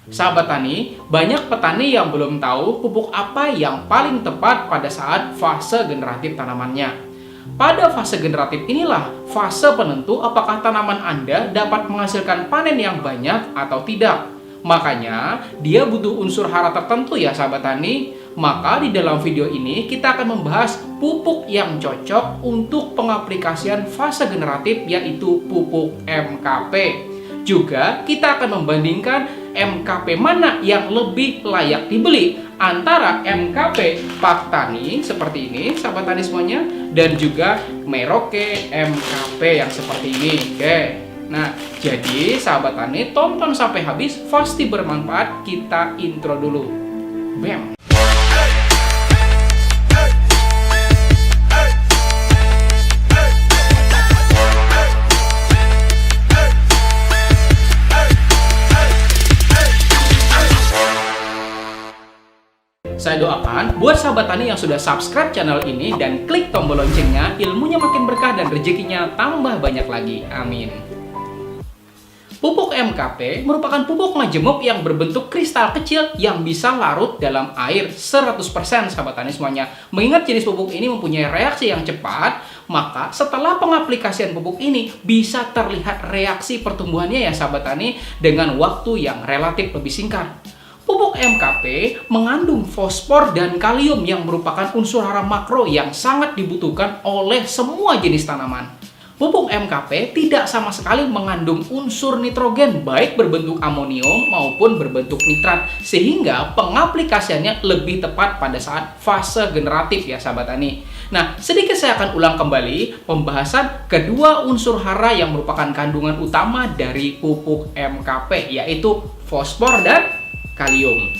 Sahabat tani, banyak petani yang belum tahu pupuk apa yang paling tepat pada saat fase generatif tanamannya. Pada fase generatif inilah fase penentu apakah tanaman Anda dapat menghasilkan panen yang banyak atau tidak. Makanya, dia butuh unsur hara tertentu ya sahabat tani. Maka di dalam video ini kita akan membahas pupuk yang cocok untuk pengaplikasian fase generatif yaitu pupuk MKP. Juga kita akan membandingkan MKP mana yang lebih layak dibeli antara MKP Paktani seperti ini sahabat tani semuanya dan juga Merauke MKP yang seperti ini. Oke. Nah, jadi sahabat tani tonton sampai habis pasti bermanfaat. Kita intro dulu. Bam. Saya doakan buat sahabat tani yang sudah subscribe channel ini dan klik tombol loncengnya, ilmunya makin berkah dan rezekinya tambah banyak lagi. Amin. Pupuk MKP merupakan pupuk majemuk yang berbentuk kristal kecil yang bisa larut dalam air 100% sahabat tani semuanya. Mengingat jenis pupuk ini mempunyai reaksi yang cepat, maka setelah pengaplikasian pupuk ini bisa terlihat reaksi pertumbuhannya ya sahabat tani dengan waktu yang relatif lebih singkat. Pupuk MKP mengandung fosfor dan kalium yang merupakan unsur hara makro yang sangat dibutuhkan oleh semua jenis tanaman. Pupuk MKP tidak sama sekali mengandung unsur nitrogen baik berbentuk amonium maupun berbentuk nitrat sehingga pengaplikasiannya lebih tepat pada saat fase generatif ya sahabat tani. Nah, sedikit saya akan ulang kembali pembahasan kedua unsur hara yang merupakan kandungan utama dari pupuk MKP yaitu fosfor dan kalium.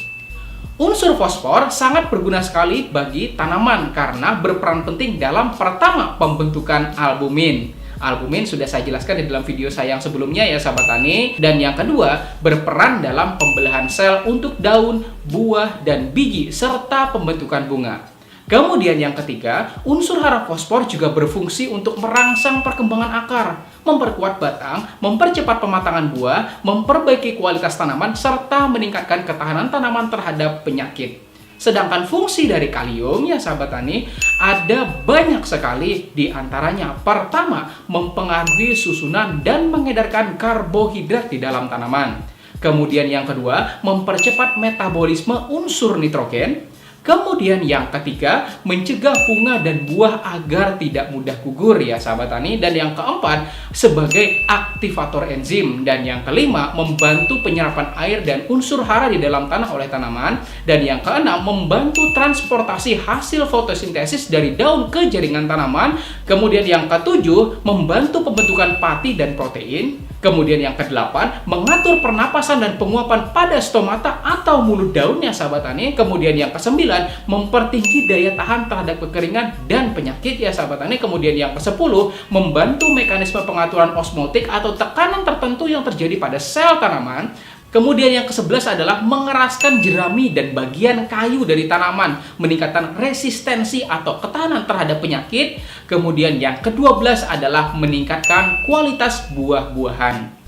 Unsur fosfor sangat berguna sekali bagi tanaman karena berperan penting dalam pertama pembentukan albumin. Albumin sudah saya jelaskan di dalam video saya yang sebelumnya ya sahabat tani. Dan yang kedua, berperan dalam pembelahan sel untuk daun, buah, dan biji serta pembentukan bunga. Kemudian yang ketiga, unsur hara fosfor juga berfungsi untuk merangsang perkembangan akar, memperkuat batang, mempercepat pematangan buah, memperbaiki kualitas tanaman, serta meningkatkan ketahanan tanaman terhadap penyakit. Sedangkan fungsi dari kalium ya sahabat tani ada banyak sekali di antaranya. Pertama, mempengaruhi susunan dan mengedarkan karbohidrat di dalam tanaman. Kemudian yang kedua, mempercepat metabolisme unsur nitrogen. Kemudian yang ketiga, mencegah bunga dan buah agar tidak mudah gugur ya sahabat tani. Dan yang keempat, sebagai aktivator enzim. Dan yang kelima, membantu penyerapan air dan unsur hara di dalam tanah oleh tanaman. Dan yang keenam, membantu transportasi hasil fotosintesis dari daun ke jaringan tanaman. Kemudian yang ketujuh, membantu pembentukan pati dan protein. Kemudian yang kedelapan, mengatur pernapasan dan penguapan pada stomata atau mulut daunnya sahabat tani. Kemudian yang kesembilan, mempertinggi daya tahan terhadap kekeringan dan penyakit ya sahabat tani. Kemudian yang kesepuluh, membantu mekanisme pengaturan osmotik atau tekanan tertentu yang terjadi pada sel tanaman. Kemudian yang ke-11 adalah mengeraskan jerami dan bagian kayu dari tanaman, meningkatkan resistensi atau ketahanan terhadap penyakit. Kemudian yang ke-12 adalah meningkatkan kualitas buah-buahan.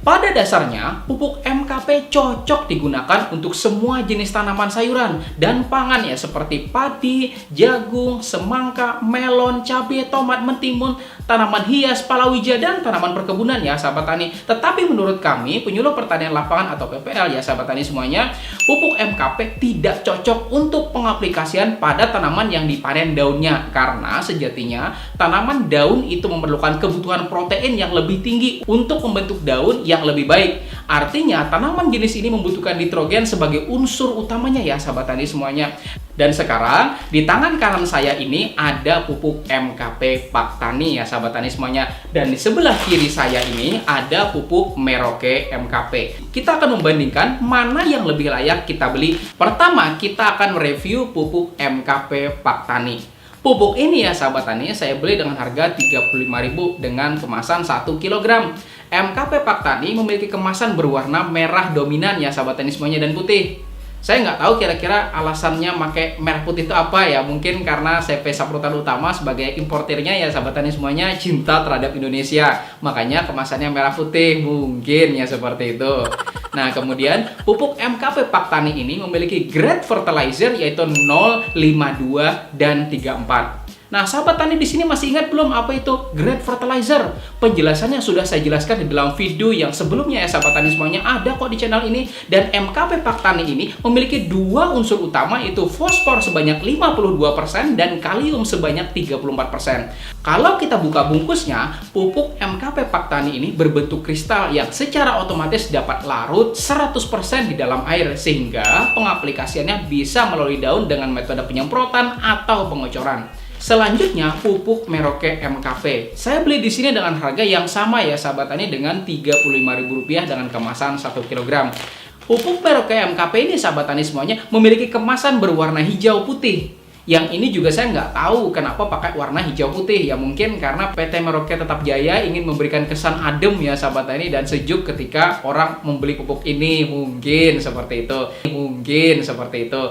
Pada dasarnya, pupuk MKP cocok digunakan untuk semua jenis tanaman sayuran dan pangan ya seperti padi, jagung, semangka, melon, cabai, tomat, mentimun, tanaman hias, palawija, dan tanaman perkebunan ya sahabat tani. Tetapi menurut kami, penyuluh pertanian lapangan atau PPL ya sahabat tani semuanya, pupuk MKP tidak cocok untuk pengaplikasian pada tanaman yang dipanen daunnya. Karena sejatinya, tanaman daun itu memerlukan kebutuhan protein yang lebih tinggi untuk membentuk daun yang lebih baik. Artinya tanaman jenis ini membutuhkan nitrogen sebagai unsur utamanya ya sahabat tani semuanya. Dan sekarang di tangan kanan saya ini ada pupuk MKP Paktani ya sahabat tani semuanya. Dan di sebelah kiri saya ini ada pupuk Merauke MKP. Kita akan membandingkan mana yang lebih layak kita beli. Pertama kita akan mereview pupuk MKP Paktani. Pupuk ini ya sahabat tani saya beli dengan harga 35.000 dengan kemasan 1 kg. MKP Paktani memiliki kemasan berwarna merah dominan ya sahabat tani semuanya dan putih. Saya nggak tahu kira-kira alasannya pakai merah putih itu apa ya. Mungkin karena CV Saprutan Utama sebagai importirnya ya sahabat tani semuanya cinta terhadap Indonesia. Makanya kemasannya merah putih, mungkin ya seperti itu. Nah, kemudian pupuk MKP Paktani ini memiliki grade fertilizer yaitu 0, 52, dan 34. Nah, sahabat tani di sini masih ingat belum apa itu grade fertilizer? Penjelasannya sudah saya jelaskan di dalam video yang sebelumnya ya sahabat tani semuanya, ada kok di channel ini. Dan MKP Paktani ini memiliki dua unsur utama, yaitu fosfor sebanyak 52% dan kalium sebanyak 34%. Kalau kita buka bungkusnya, pupuk MKP Paktani ini berbentuk kristal yang secara otomatis dapat larut 100% di dalam air, sehingga pengaplikasiannya bisa melalui daun dengan metode penyemprotan atau pengocoran. Selanjutnya, pupuk Merauke MKP. Saya beli di sini dengan harga yang sama ya sahabat tani, dengan Rp35.000 dengan kemasan 1 kg. Pupuk Merauke MKP ini sahabat tani semuanya memiliki kemasan berwarna hijau putih. Yang ini juga saya nggak tahu kenapa pakai warna hijau putih. Ya mungkin karena PT Merauke Tetap Jaya ingin memberikan kesan adem ya sahabat tani dan sejuk ketika orang membeli pupuk ini. Mungkin seperti itu. Mungkin seperti itu.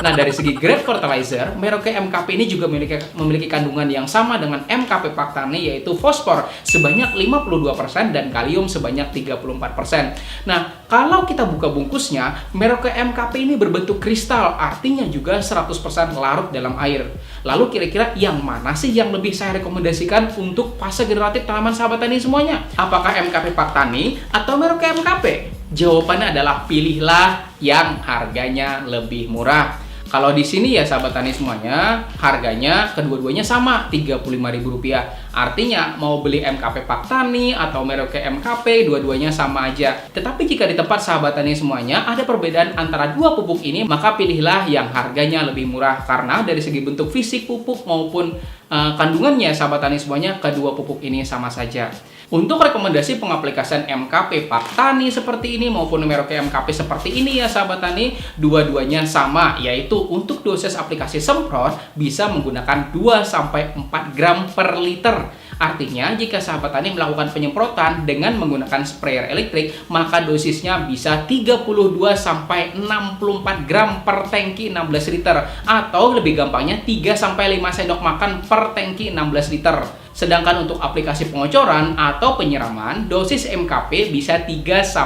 Nah, dari segi grade fertilizer, Merauke MKP ini juga memiliki kandungan yang sama dengan MKP Paktani, yaitu fosfor sebanyak 52% dan kalium sebanyak 34%. Nah, kalau kita buka bungkusnya, Merauke MKP ini berbentuk kristal, artinya juga 100% larut dalam air. Lalu kira-kira yang mana sih yang lebih saya rekomendasikan untuk fase generatif tanaman sahabat tani semuanya? Apakah MKP Paktani atau Merauke MKP? Jawabannya adalah pilihlah yang harganya lebih murah. Kalau di sini ya sahabat tani semuanya, harganya kedua-duanya sama, Rp35.000. Artinya mau beli MKP Paktani atau Merauke MKP, dua-duanya sama aja. Tetapi jika di tempat sahabat tani semuanya ada perbedaan antara dua pupuk ini, maka pilihlah yang harganya lebih murah. Karena dari segi bentuk fisik pupuk maupun kandungannya sahabat tani semuanya, kedua pupuk ini sama saja. Untuk rekomendasi pengaplikasian MKP Paktani seperti ini maupun Merauke MKP seperti ini ya sahabat tani, dua-duanya sama, yaitu untuk dosis aplikasi semprot bisa menggunakan 2-4 gram per liter. Artinya jika sahabat tani melakukan penyemprotan dengan menggunakan sprayer elektrik, maka dosisnya bisa 32-64 gram per tangki 16 liter, atau lebih gampangnya 3-5 sendok makan per tangki 16 liter. Sedangkan untuk aplikasi pengocoran atau penyiraman, dosis MKP bisa 3-5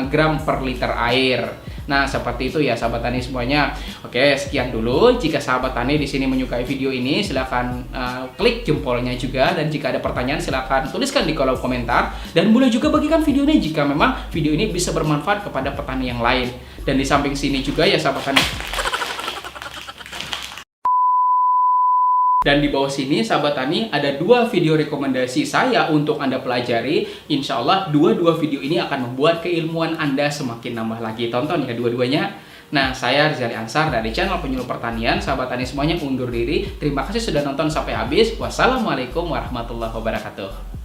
gram per liter air. Nah, seperti itu ya sahabat tani semuanya. Oke, sekian dulu. Jika sahabat tani di sini menyukai video ini, silahkan klik jempolnya juga. Dan jika ada pertanyaan, silahkan tuliskan di kolom komentar. Dan boleh juga bagikan video ini jika memang video ini bisa bermanfaat kepada petani yang lain. Dan di samping sini juga ya sahabat tani. Dan di bawah sini sahabat tani ada dua video rekomendasi saya untuk Anda pelajari. Insya Allah dua-dua video ini akan membuat keilmuan Anda semakin nambah lagi. Tonton ya dua-duanya. Nah, saya Rizali Ansar dari channel Penyuluh Pertanian. Sahabat tani semuanya undur diri. Terima kasih sudah nonton sampai habis. Wassalamualaikum warahmatullahi wabarakatuh.